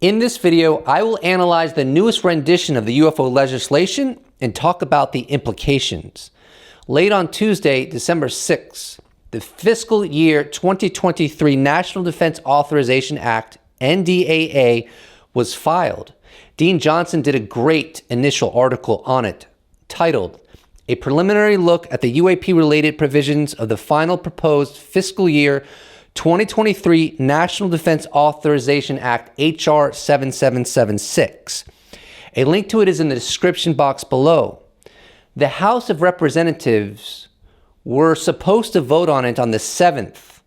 In this video, I will analyze the newest rendition of the UFO legislation and talk about the implications. Late on Tuesday, December 6th, the fiscal year 2023 National Defense Authorization Act, NDAA, was filed. Dean Johnson did a great initial article on it, titled, "A Preliminary Look at the UAP-related Provisions of the Final Proposed Fiscal Year 2023 National Defense Authorization Act, HR 7776. A link to it is in the description box below. The House of Representatives were supposed to vote on it on the 7th,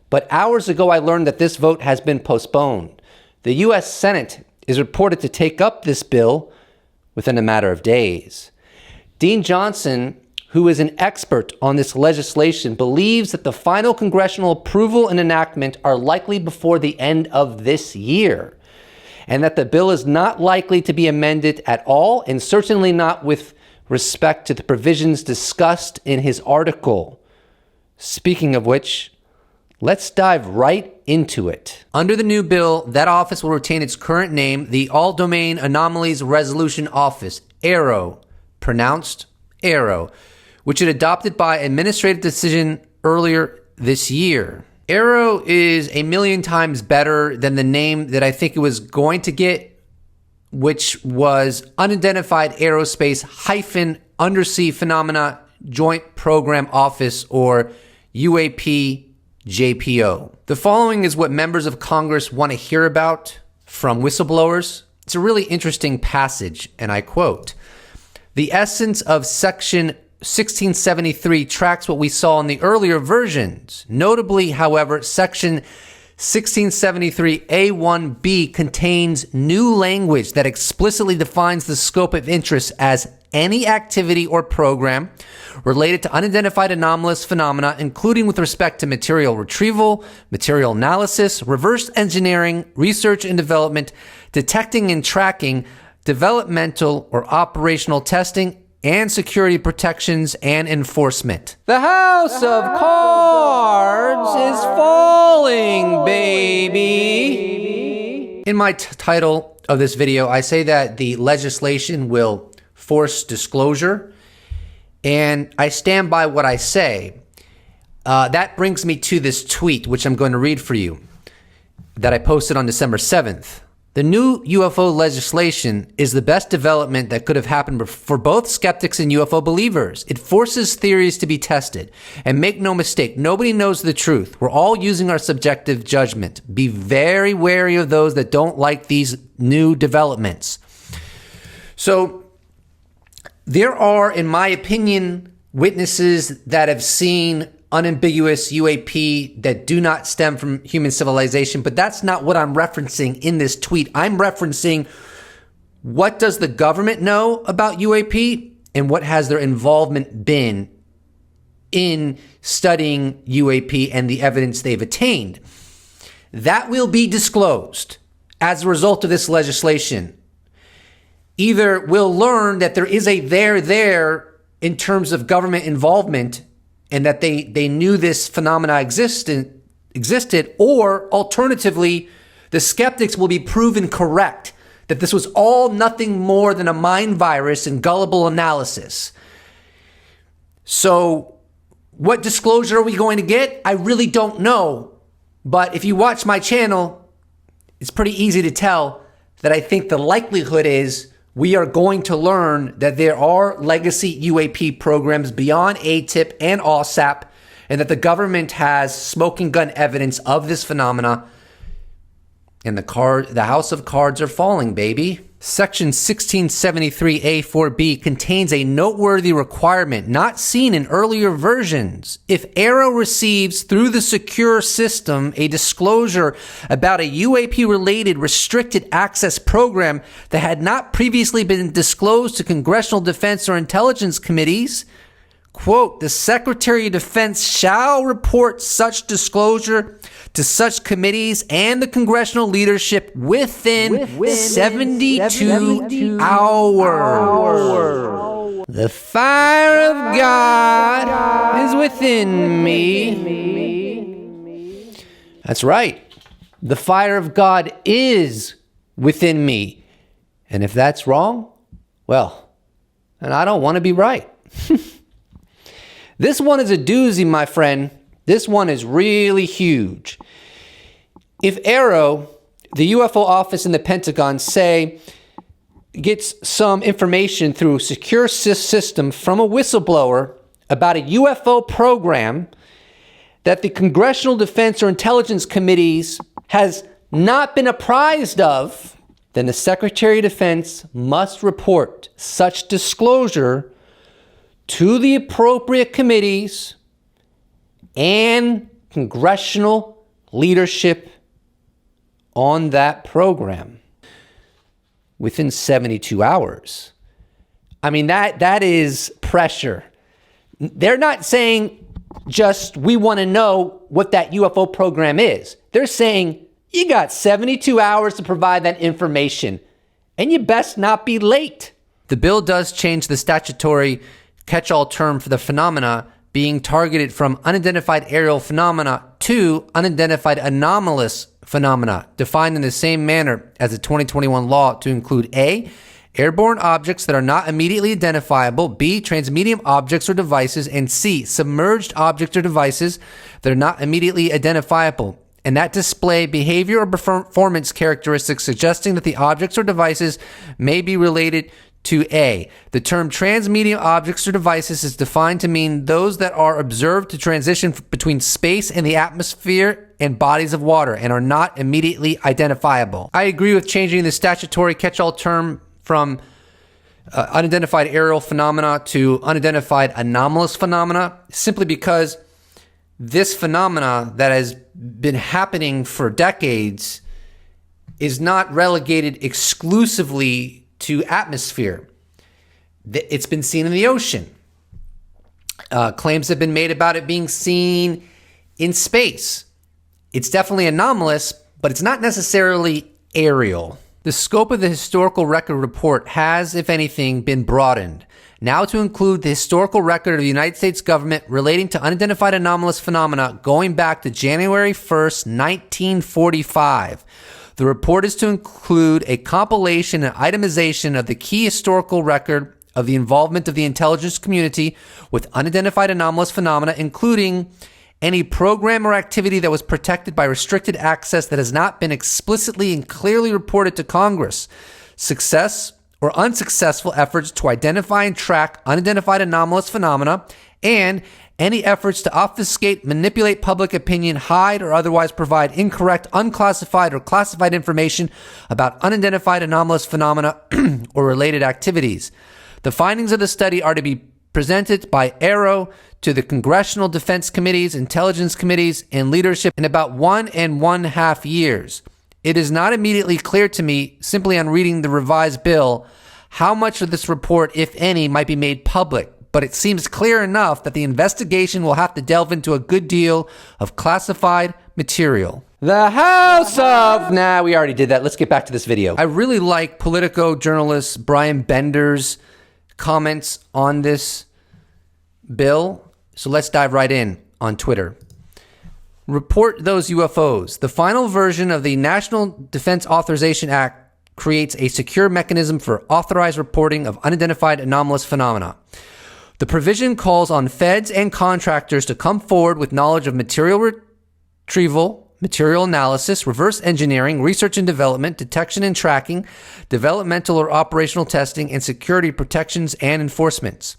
but hours ago I learned that this vote has been postponed. The U.S. Senate is reported to take up this bill within a matter of days. Dean Johnson, who is an expert on this legislation, believes that the final congressional approval and enactment are likely before the end of this year, and that the bill is not likely to be amended at all, and certainly not with respect to the provisions discussed in his article. Speaking of which, let's dive right into it. Under the new bill, that office will retain its current name, the All-Domain Anomalies Resolution Office, AARO, pronounced AARO, which it adopted by administrative decision earlier this year. AARO is a million times better than the name that I think it was going to get, which was Unidentified Aerospace - Undersea Phenomena Joint Program Office, or UAP JPO. The following is what members of Congress want to hear about from whistleblowers. It's a really interesting passage, and I quote, "The essence of Section 1673 tracks what we saw in the earlier versions. Notably, however, Section 1673A1B contains new language that explicitly defines the scope of interest as any activity or program related to unidentified anomalous phenomena, including with respect to material retrieval, material analysis, reverse engineering, research and development, detecting and tracking, developmental or operational testing, and security protections and enforcement." The house of cards is falling, baby. In my title of this video, I say that the legislation will force disclosure, and I stand by what I say. That brings me to this tweet, which I'm going to read for you, that I posted on December 7th. "The new UFO legislation is the best development that could have happened for both skeptics and UFO believers. It forces theories to be tested. And make no mistake, nobody knows the truth. We're all using our subjective judgment. Be very wary of those that don't like these new developments." So there are, in my opinion, witnesses that have seen unambiguous UAP that do not stem from human civilization, but that's not what I'm referencing in this tweet. I'm referencing, what does the government know about UAP and what has their involvement been in studying UAP and the evidence they've attained. That will be disclosed as a result of this legislation. Either we'll learn that there is a there in terms of government involvement and that they knew this phenomena existed, or alternatively, the skeptics will be proven correct, that this was all nothing more than a mind virus and gullible analysis. So what disclosure are we going to get? I really don't know. But if you watch my channel, it's pretty easy to tell that I think the likelihood is we are going to learn that there are legacy UAP programs beyond ATIP and OSAP, and that the government has smoking gun evidence of this phenomena. And the house of cards are falling, baby. Section 1673A4B contains a noteworthy requirement not seen in earlier versions. If AARO receives through the secure system a disclosure about a UAP-related restricted access program that had not previously been disclosed to congressional defense or intelligence committees, quote, "The Secretary of Defense shall report such disclosure to such committees and the congressional leadership within 72 hours. The fire of God is within me." That's right. The fire of God is within me. And if that's wrong, well, and I don't want to be right. This one is a doozy, my friend. This one is really huge. If AARO, the UFO office in the Pentagon, gets some information through a secure system from a whistleblower about a UFO program that the Congressional Defense or Intelligence Committees has not been apprised of, then the Secretary of Defense must report such disclosure to the appropriate committees and congressional leadership on that program within 72 hours. I mean, that is pressure. They're not saying just, we want to know what that UFO program is. They're saying, you got 72 hours to provide that information, and you best not be late. The bill does change the statutory catch-all term for the phenomena being targeted from unidentified aerial phenomena to unidentified anomalous phenomena, defined in the same manner as the 2021 law to include A, airborne objects that are not immediately identifiable, B, transmedium objects or devices, and C, submerged objects or devices that are not immediately identifiable, and that display behavior or performance characteristics suggesting that the objects or devices may be related to A. The term transmedium objects or devices is defined to mean those that are observed to transition between space and the atmosphere and bodies of water and are not immediately identifiable. I agree with changing the statutory catch-all term from unidentified aerial phenomena to unidentified anomalous phenomena, simply because this phenomena that has been happening for decades is not relegated exclusively to atmosphere. It's been seen in the ocean. Claims have been made about it being seen in space. It's definitely anomalous, but it's not necessarily aerial. The scope of the historical record report has, if anything, been broadened, now to include the historical record of the United States government relating to unidentified anomalous phenomena going back to January 1st, 1945. The report is to include a compilation and itemization of the key historical record of the involvement of the intelligence community with unidentified anomalous phenomena, including any program or activity that was protected by restricted access that has not been explicitly and clearly reported to Congress, success or unsuccessful efforts to identify and track unidentified anomalous phenomena, and any efforts to obfuscate, manipulate public opinion, hide, or otherwise provide incorrect, unclassified, or classified information about unidentified anomalous phenomena or related activities. The findings of the study are to be presented by AARO to the Congressional Defense Committees, Intelligence Committees, and leadership in about 1.5 years. It is not immediately clear to me, simply on reading the revised bill, how much of this report, if any, might be made public, but it seems clear enough that the investigation will have to delve into a good deal of classified material. The House of... Nah, we already did that. Let's get back to this video. I really like Politico journalist Brian Bender's comments on this bill, so let's dive right in on Twitter. Report those UFOs. The final version of the National Defense Authorization Act creates a secure mechanism for authorized reporting of unidentified anomalous phenomena. The provision calls on feds and contractors to come forward with knowledge of material retrieval, material analysis, reverse engineering, research and development, detection and tracking, developmental or operational testing, and security protections and enforcements.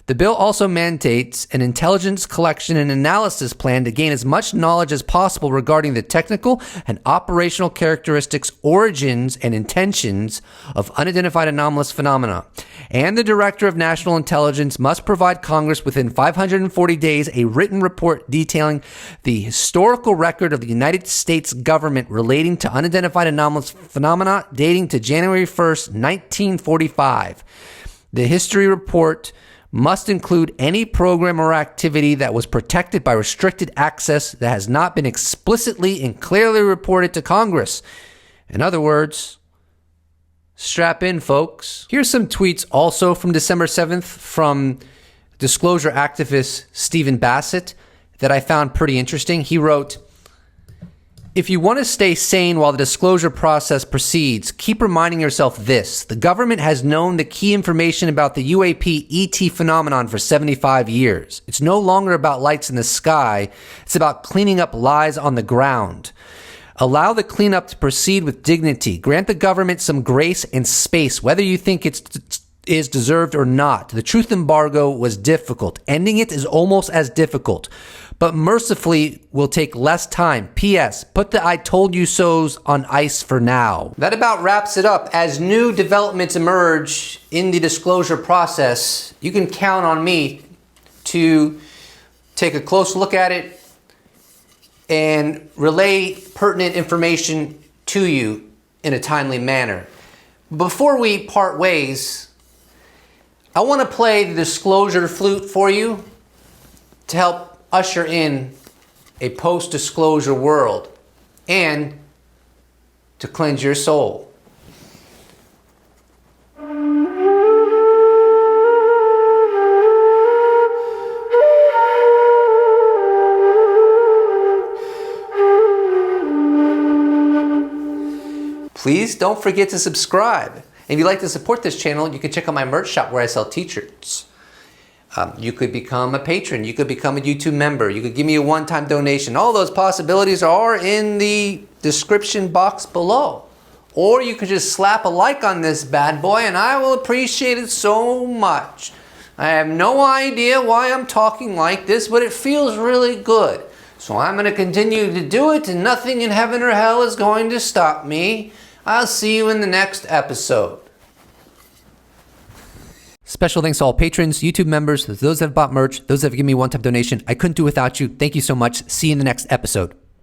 The bill also mandates an intelligence collection and analysis plan to gain as much knowledge as possible regarding the technical and operational characteristics, origins, and intentions of unidentified anomalous phenomena. And the Director of National Intelligence must provide Congress within 540 days a written report detailing the historical record of the United States government relating to unidentified anomalous phenomena dating to January 1st, 1945. The history report must include any program or activity that was protected by restricted access that has not been explicitly and clearly reported to Congress. In other words, strap in, folks. Here's some tweets also from December 7th from disclosure activist Stephen Bassett that I found pretty interesting. He wrote, If you want to stay sane while the disclosure process proceeds, keep reminding yourself this. The government has known the key information about the UAP ET phenomenon for 75 years. It's no longer about lights in the sky. It's about cleaning up lies on the ground. Allow the cleanup to proceed with dignity. Grant the government some grace and space, whether you think it is deserved or not. The truth embargo was difficult. Ending it is almost as difficult, but mercifully will take less time. P.S. Put the I told you so's on ice for now. That about wraps it up. As new developments emerge in the disclosure process, you can count on me to take a close look at it and relay pertinent information to you in a timely manner. Before we part ways, I want to play the disclosure flute for you to help usher in a post-disclosure world and to cleanse your soul. Please don't forget to subscribe. If you'd like to support this channel, you can check out my merch shop where I sell t-shirts. You could become a patron. You could become a YouTube member. You could give me a one-time donation. All those possibilities are in the description box below. Or you could just slap a like on this bad boy and I will appreciate it so much. I have no idea why I'm talking like this, but it feels really good. So I'm going to continue to do it and nothing in heaven or hell is going to stop me. I'll see you in the next episode. Special thanks to all patrons, YouTube members, those that have bought merch, those that have given me a one-time donation. I couldn't do without you. Thank you so much. See you in the next episode.